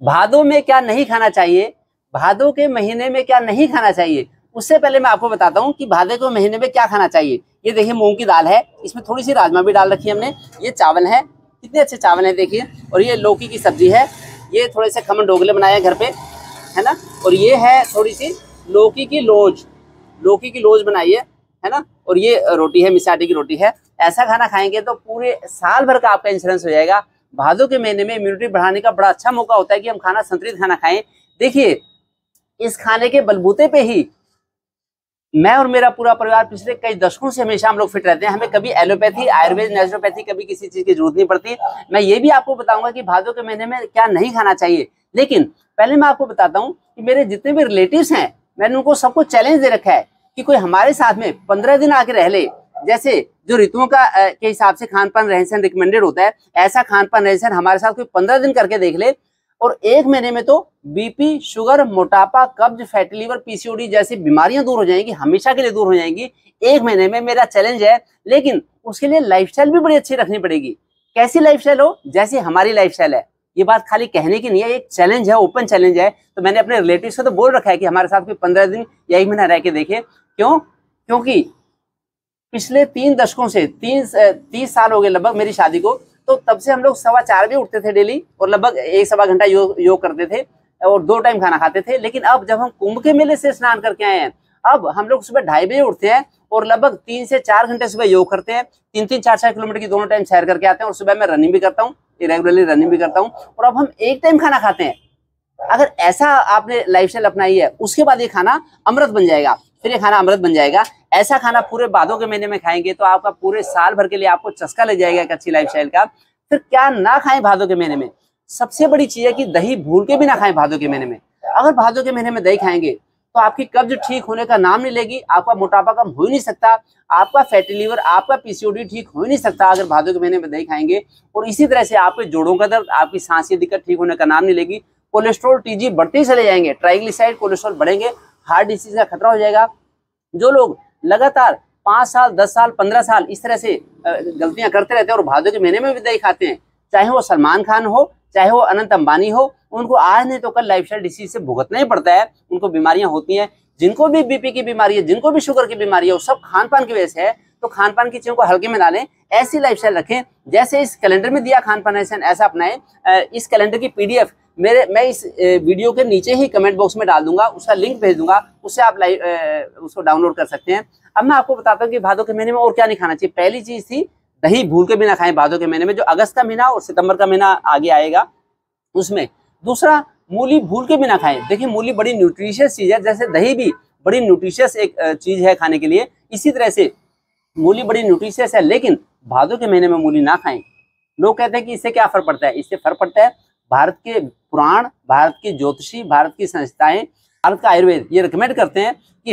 भादों में क्या नहीं खाना चाहिए, भादों के महीने में क्या नहीं खाना चाहिए, उससे पहले मैं आपको बताता हूँ कि भादे के महीने में क्या खाना चाहिए। ये देखिए मूंग की दाल है, इसमें थोड़ी सी राजमा भी डाल रखी है हमने। ये चावल है, कितने अच्छे चावल है देखिए। और ये लौकी की सब्जी है, ये थोड़े से खमन डोगले बनाए हैं घर पे, है ना। और ये है थोड़ी सी लौकी की लोज बनाई है ना। और ये रोटी है, मिसाटी की रोटी है। ऐसा खाना खाएंगे तो पूरे साल भर का आपका इंश्योरेंस हो जाएगा। भादों के महीने में इम्यूनिटी बढ़ाने का बड़ा अच्छा मौका होता है कि हम खाना संतुलित खाना खाएं। देखिए इस खाने के बलबूते पे ही मैं और मेरा पूरा परिवार पिछले कई दशकों से हमेशा हम लोग फिट रहते हैं। हमें कभी एलोपैथी, आयुर्वेद, नेचुरोपैथी कभी किसी चीज की जरूरत नहीं पड़ती। मैं ये भी आपको बताऊंगा कि भादों के महीने में क्या नहीं खाना चाहिए। लेकिन पहले मैं आपको बताता हूँ कि मेरे जितने भी रिलेटिव्स हैं, मैंने उनको सबको चैलेंज दे रखा है कि कोई हमारे साथ में 15 दिन आके रह ले। जैसे जो ऋतुओं का के हिसाब से खान पान रहन सहन रिकमेंडेड होता है, ऐसा खान पान रहन सहन हमारे साथ कोई 15 दिन करके देख ले। और एक महीने में तो बीपी, शुगर, मोटापा, कब्ज, फैटी लीवर, पीसीओडी जैसी बीमारियां दूर हो जाएंगी, हमेशा के लिए दूर हो जाएंगी एक महीने में। मेरा चैलेंज है। लेकिन उसके लिए लाइफस्टाइल भी बड़ी अच्छी रखनी पड़ेगी। कैसी लाइफस्टाइल हो? जैसी हमारी लाइफस्टाइल है। ये बात खाली कहने की नहीं है, एक चैलेंज है, ओपन चैलेंज है। तो मैंने अपने रिलेटिव से तो बोल रखा है कि हमारे साथ कोई 15 दिन या 1 महीना रह के देखे। क्यों? क्योंकि पिछले 3 दशकों से 30 साल हो गए लगभग मेरी शादी को। तो तब से हम लोग 4:15 बजे उठते थे डेली और लगभग 1-1.25 घंटा योग करते थे और 2 टाइम खाना खाते थे। लेकिन अब जब हम कुंभ के मेले से स्नान करके आए हैं, अब हम लोग सुबह 2:30 बजे उठते हैं और लगभग 3 से 4 घंटे सुबह योग करते हैं। 3-3, 4-4 किलोमीटर की दोनों टाइम सैर करके आते हैं। और सुबह मैं रनिंग भी करता हूँ, रेगुलरली रनिंग भी करता हूँ। और अब हम एक टाइम खाना खाते हैं। अगर ऐसा आपने लाइफस्टाइल अपनाई है, उसके बाद ये खाना अमृत बन जाएगा। फिर ये खाना अमृत बन जाएगा। ऐसा खाना पूरे भादों के महीने में खाएंगे तो आपका पूरे साल भर के लिए आपको चस्का लग जाएगा एक अच्छी लाइफस्टाइल का। फिर क्या ना खाएं भादों के महीने में? सबसे बड़ी चीज है कि दही भूल के भी ना खाएं भादों के महीने में। अगर भादों के महीने में दही खाएंगे तो आपकी कब्ज ठीक होने का नाम नहीं लेगी, आपका मोटापा कम हो ही नहीं सकता, आपका फैटी लीवर, आपका पीसीओडी ठीक हो ही नहीं सकता अगर भादों के महीने में दही खाएंगे। और इसी तरह से आपके जोड़ों का दर्द, आपकी सांस की दिक्कत ठीक होने का नाम नहीं लेगी। कोलेस्ट्रॉल, टीजी बढ़ते ही चले जाएंगे, ट्राइग्लिसराइड, कोलेस्ट्रॉल बढ़ेंगे, हार्ट डिसीज का खतरा हो जाएगा। जो लोग लगातार 5 साल, 10 साल, 15 साल इस तरह से गलतियां करते रहते हैं और भादों के महीने में भी दही खाते हैं, चाहे वो सलमान खान हो, चाहे वो अनंत अंबानी हो, उनको आज नहीं तो कल लाइफस्टाइल डिसीज से भुगतना ही पड़ता है। उनको बीमारियां होती हैं। जिनको भी बीपी की बीमारी है, जिनको भी शुगर की बीमारी है, वो सब खान पान की वजह से है। तो खान पान की चीजों को हल्के में ना लें, ऐसी लाइफस्टाइल रखें जैसे इस कैलेंडर में दिया खान पान ऐसा अपनाएं। इस कैलेंडर की पीडीएफ मैं इस वीडियो के नीचे ही कमेंट बॉक्स में डाल दूंगा, उसका लिंक भेज दूंगा, उससे आप उसको डाउनलोड कर सकते हैं। अब मैं आपको बताता हूँ कि भादों के महीने में और क्या नहीं खाना चाहिए। पहली चीज थी दही भूल के भी ना खाएं भादों के महीने में, जो अगस्त का महीना और सितंबर का महीना आगे आएगा उसमें। दूसरा, मूली भूल के भी ना खाएं। देखिए मूली बड़ी न्यूट्रिशियस चीज है, जैसे दही भी बड़ी न्यूट्रिशियस एक चीज है खाने के लिए, इसी तरह से मूली बड़ी न्यूट्रिशियस है। लेकिन भादों के महीने में मूली ना खाएं। लोग कहते हैं कि इससे क्या फर्क पड़ता है? इससे फर्क पड़ता है, भारत के पुराण, भारत की ज्योतिषी, भारत की संस्थाएं, भारत का आयुर्वेद ये रिकमेंड करते हैं कि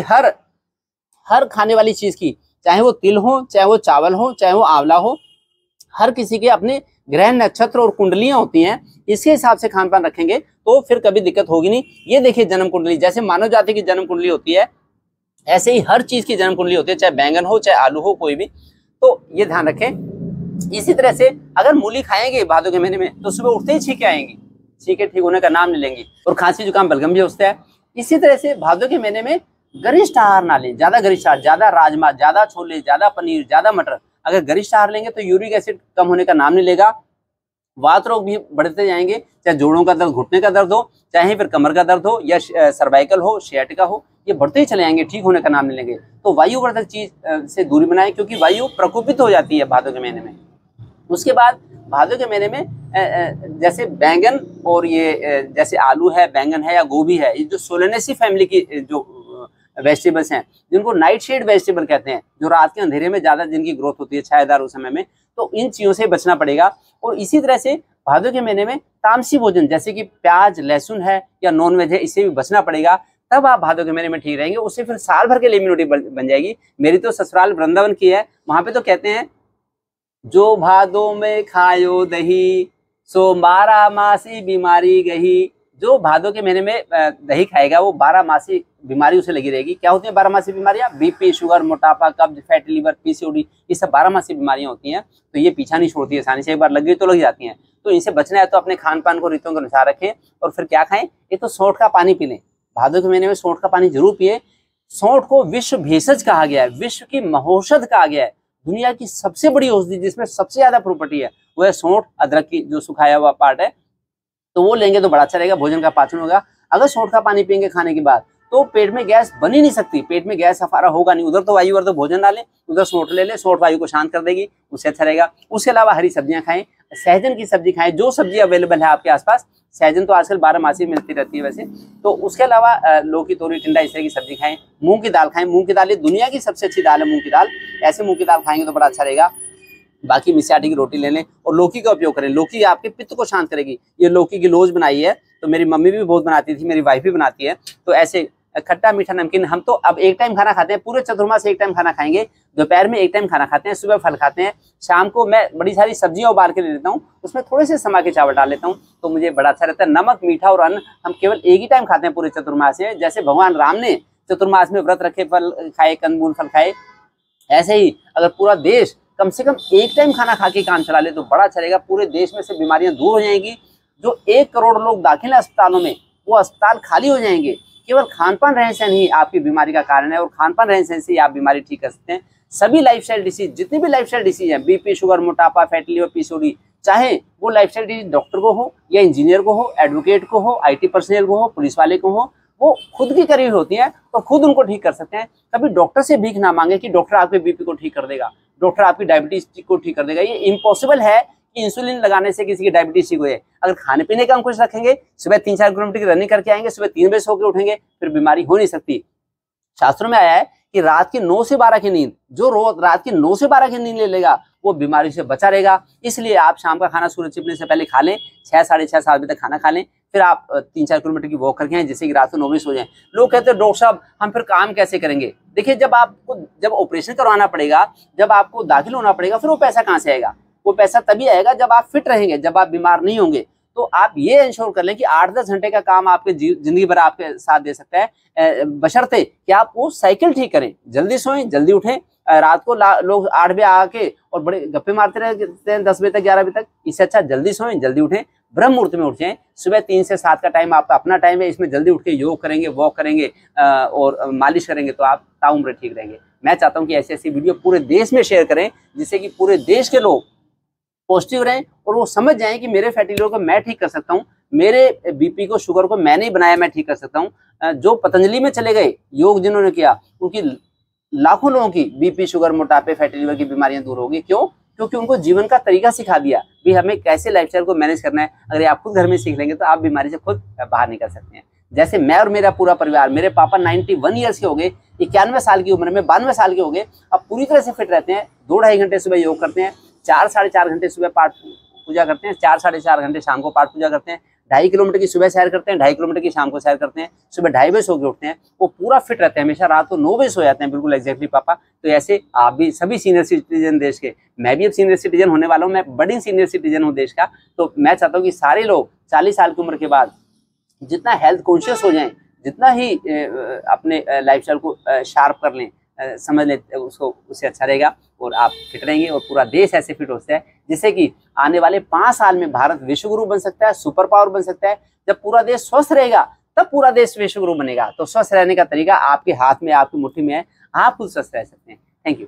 हर खाने वाली चीज की, चाहे वो तिल हो, चाहे वो चावल हो, चाहे वो आंवला हो, हर किसी के अपने ग्रह, नक्षत्र और कुंडलियां होती हैं। इसके हिसाब से खान पान रखेंगे तो फिर कभी दिक्कत होगी नहीं। ये देखिए जन्म कुंडली, जैसे मानव जाति की जन्म कुंडली होती है, ऐसे ही हर चीज की जन्म कुंडली होती है, चाहे बैंगन हो, चाहे आलू हो, कोई भी। तो ये ध्यान रखें। इसी तरह से अगर मूली खाएंगे भादों के महीने में तो सुबह उठते ही छींकें आएंगी, छींकें ठीक होने का नाम नहीं लेंगी, और खांसी जुकाम बलगम भी होता है। इसी तरह से भादों के महीने में गरिष्ठ आहार ना लें, ज्यादा गरिष्ठ आहार, ज्यादा राजमा, ज्यादा छोले, ज्यादा पनीर, ज्यादा मटर। अगर गरिष्ठ आहार लेंगे तो यूरिक एसिड कम होने का नाम नहीं लेगा, वात रोग भी बढ़ते जाएंगे, चाहे जोड़ों का दर्द, घुटने का दर्द हो, चाहे फिर कमर का दर्द हो, या सर्वाइकल हो, सियाटिका हो, ये बढ़ते ही चले जाएंगे, ठीक होने का नाम नहीं लेंगे। तो वायुवर्धक चीज से दूरी बनाएं, क्योंकि वायु प्रकोपित हो जाती है भादों के महीने में। उसके बाद भादों के महीने में जैसे बैंगन और ये जैसे आलू है, बैंगन है या गोभी है, ये जो सोलेनेसी फैमिली की जो वेजिटेबल्स हैं, जिनको नाइट शेड वेजिटेबल कहते हैं, जो रात के अंधेरे में ज्यादा जिनकी ग्रोथ होती है छायादार उस समय में, तो इन चीजों से बचना पड़ेगा। और इसी तरह से भादों के महीने में तामसी भोजन जैसे कि प्याज, लहसुन है या नॉनवेज है, इससे भी बचना पड़ेगा। तब आप भादों के महीने में ठीक रहेंगे, उससे फिर साल भर के लिए इम्यूनिटी बन जाएगी। मेरी तो ससुराल वृंदावन की है, वहां पे तो कहते हैं जो भादों में खायो दही, सो 12 मासी बीमारी गही। जो भादों के महीने में दही खाएगा वो 12 मासी बीमारी उसे लगी रहेगी। क्या होती है 12 मासी बीमारियां? बीपी, शुगर, मोटापा, कब्ज, फैटी लीवर, पीसीओडी, ये सब 12 मासी बीमारियां होती हैं। तो ये पीछा नहीं छोड़ती है आसानी से, एक बार लग गई तो लग जाती हैं। तो इनसे बचना है तो अपने खान पान को रीतों के अनुसार रखें। और फिर क्या खाएं, एक तो सौंठ का पानी पी लें, भादों के महीने में सौंठ का पानी जरूर पिए। सौंठ को विश्व भेषज कहा गया है, विश्व की महौषध कहा गया है। दुनिया की सबसे बड़ी औषधि जिसमें सबसे ज्यादा प्रॉपर्टी है वो है सौंठ, अदरक की जो सुखाया हुआ पार्ट है, तो वो लेंगे तो बड़ा अच्छा रहेगा, भोजन का पाचन होगा। अगर सौंठ का पानी पियेंगे खाने के बाद तो पेट में गैस बन ही नहीं सकती, पेट में गैस अफारा होगा नहीं। उधर तो वायु, उधर तो भोजन डालें, उधर सौंठ ले लें, सौंठ वायु को शांत कर देगी, उससे अच्छा रहेगा। उसके अलावा हरी सब्जियां खाएं, सहजन की सब्जी खाएं, जो सब्जी अवेलेबल है आपके आसपास। सहजन तो आजकल 12 मासी मिलती रहती है वैसे, तो उसके अलावा लौकी, तोरी, टिंडा इस तरह की सब्जी खाएं। मूंग की दाल खाएं, मूंग की दाल ये दुनिया की सबसे अच्छी दाल है मूंग की दाल, ऐसे मूंग की दाल खाएंगे तो बड़ा अच्छा रहेगा। बाकी मिस्सी आटे की रोटी ले लें और लौकी का उपयोग करें, लौकी आपके पित्त को शांत करेगी। ये लौकी की लोज बनाई है तो मेरी मम्मी भी बहुत बनाती थी, मेरी वाइफ भी बनाती है। तो ऐसे खट्टा मीठा नमकीन, हम तो अब एक टाइम खाना खाते हैं, पूरे चतुर्मास एक टाइम खाना खाएंगे, दोपहर में एक टाइम खाना खाते हैं, सुबह फल खाते हैं, शाम को मैं बड़ी सारी सब्जियां उबाल के ले लेता हूँ, उसमें थोड़े से समा के चावल डाल लेता हूँ, तो मुझे बड़ा अच्छा रहता है। नमक, मीठा और अन्न हम केवल एक ही टाइम खाते हैं पूरे चतुर्मास में। जैसे भगवान राम ने चतुर्मास में व्रत रखे, फल खाए, कंदमूल फल खाए, ऐसे ही अगर पूरा देश कम से कम एक टाइम खाना खा के काम चला ले तो बड़ा अच्छा रहेगा। पूरे देश में से बीमारियां दूर हो जाएंगी। जो 1 करोड़ लोग दाखिल है अस्पतालों में, वो अस्पताल खाली हो जाएंगे। केवल खान पान रहन सहन ही आपकी बीमारी का कारण है, और खान पान रहन सहन से ही आप बीमारी ठीक कर सकते हैं। सभी लाइफस्टाइल डिसीज, जितनी भी लाइफस्टाइल डिसीज है, बीपी, शुगर, मोटापा, फैटी लिवर, पीसीओडी, चाहे वो लाइफस्टाइल डिसीज डॉक्टर को हो या इंजीनियर को हो, एडवोकेट को हो, IT पर्सनल को हो, पुलिस वाले को हो, वो खुद की करी होती है तो खुद उनको ठीक कर सकते हैं। कभी डॉक्टर से भीख ना मांगे कि डॉक्टर आपके बीपी को ठीक कर देगा, डॉक्टर आपकी डायबिटीज को ठीक कर देगा। ये इम्पॉसिबल है कि इंसुलिन लगाने से किसी की डायबिटीज ठीक हो जाए। अगर खाने पीने का अंकुश रखेंगे, सुबह 3-4 किलोमीटर की रनिंग करके आएंगे, सुबह 3 बजे सो के उठेंगे, फिर बीमारी हो नहीं सकती। शास्त्रों में आया है कि रात की 9 से 12 की नींद, जो रोज रात की 9 से 12 की नींद ले लेगा वो बीमारी से बचा रहेगा। इसलिए आप शाम का खाना सूरज छिपने से पहले खा लें, 6, साढ़े 6, 7 बजे तक खाना खा लें, फिर आप 3-4 किलोमीटर की वॉक करके आए, जिससे कि रात को 9 बजे सो जाएं। लोग कहते हैं डॉक्टर साहब हम फिर काम कैसे करेंगे? देखिए, जब ऑपरेशन करवाना पड़ेगा, जब आपको दाखिल होना पड़ेगा, फिर वो पैसा कहाँ से आएगा? वो पैसा तभी आएगा जब आप फिट रहेंगे, जब आप बीमार नहीं होंगे। तो आप ये इंश्योर कर लें कि 8-10 घंटे का काम आपके जिंदगी भर आपके साथ दे सकता है, बशर्ते कि आप वो साइकिल ठीक करें, जल्दी सोएं, जल्दी उठें। रात को लोग 8 बजे आके और बड़े गप्पे मारते रहते हैं 10 बजे तक, 11 बजे तक। इससे अच्छा जल्दी सोएं, जल्दी उठें, ब्रह्म मुहूर्त में उठ जाएं। सुबह 3 से 7 का टाइम आपका अपना टाइम है, इसमें जल्दी उठ के योग करेंगे, वॉक करेंगे और मालिश करेंगे तो आप ताउम्र ठीक रहेंगे। मैं चाहता हूँ कि ऐसी ऐसी वीडियो पूरे देश में शेयर करें, जिससे कि पूरे देश के लोग पॉजिटिव रहें और वो समझ जाएं कि मेरे फैटी लिवर को मैं ठीक कर सकता हूँ, मेरे बीपी को, शुगर को मैंने ही बनाया, मैं ठीक कर सकता हूँ। जो पतंजलि में चले गए, योग जिन्होंने किया, उनकी लाखों लोगों की बीपी, शुगर, मोटापे, फैटी लिवर की बीमारियां दूर होगी। क्यों? क्योंकि उनको जीवन का तरीका सिखा दिया भी हमें कैसे लाइफस्टाइल को मैनेज करना है। अगर आप खुद घर में सीख लेंगे तो आप बीमारी से खुद बाहर निकल सकते हैं। जैसे मैं और मेरा पूरा परिवार, मेरे पापा 91 ईयर्स के हो गए, 91 साल की उम्र में 92 साल के हो गए, अब पूरी तरह से फिट रहते हैं। 2-2.5 घंटे सुबह योग करते हैं, 4-4.5 घंटे सुबह पाठ पूजा करते हैं, 4-4.5 घंटे शाम को पाठ पूजा करते हैं, 2.5 किलोमीटर की सुबह सैर करते हैं, 2.5 किलोमीटर की शाम को सैर करते हैं, सुबह 2:30 बजे सो के उठते हैं। वो पूरा फिट रहते हैं, हमेशा रात को 9 बजे सो जाते हैं, बिल्कुल एग्जैक्टली पापा। तो ऐसे आप भी, सभी सीनियर सिटीजन देश के, मैं भी अब सीनियर सिटीजन होने वाला हूँ, मैं बड़ी सीनियर सिटीजन हूँ देश का। तो मैं चाहता हूँ कि सारे लोग 40 साल की उम्र के बाद जितना हेल्थ कॉन्शियस हो जाएं, जितना ही अपने लाइफस्टाइल को शार्प कर लें, समझ लें उसको, उससे अच्छा रहेगा और आप फिट रहेंगे और पूरा देश ऐसे फिट हो सकता है, जिससे कि आने वाले 5 साल में भारत विश्वगुरु बन सकता है, सुपर पावर बन सकता है। जब पूरा देश स्वस्थ रहेगा तब पूरा देश विश्वगुरु बनेगा। तो स्वस्थ रहने का तरीका आपके हाथ में, आपकी मुट्ठी में है, आप खुद स्वस्थ रह सकते हैं। Thank you.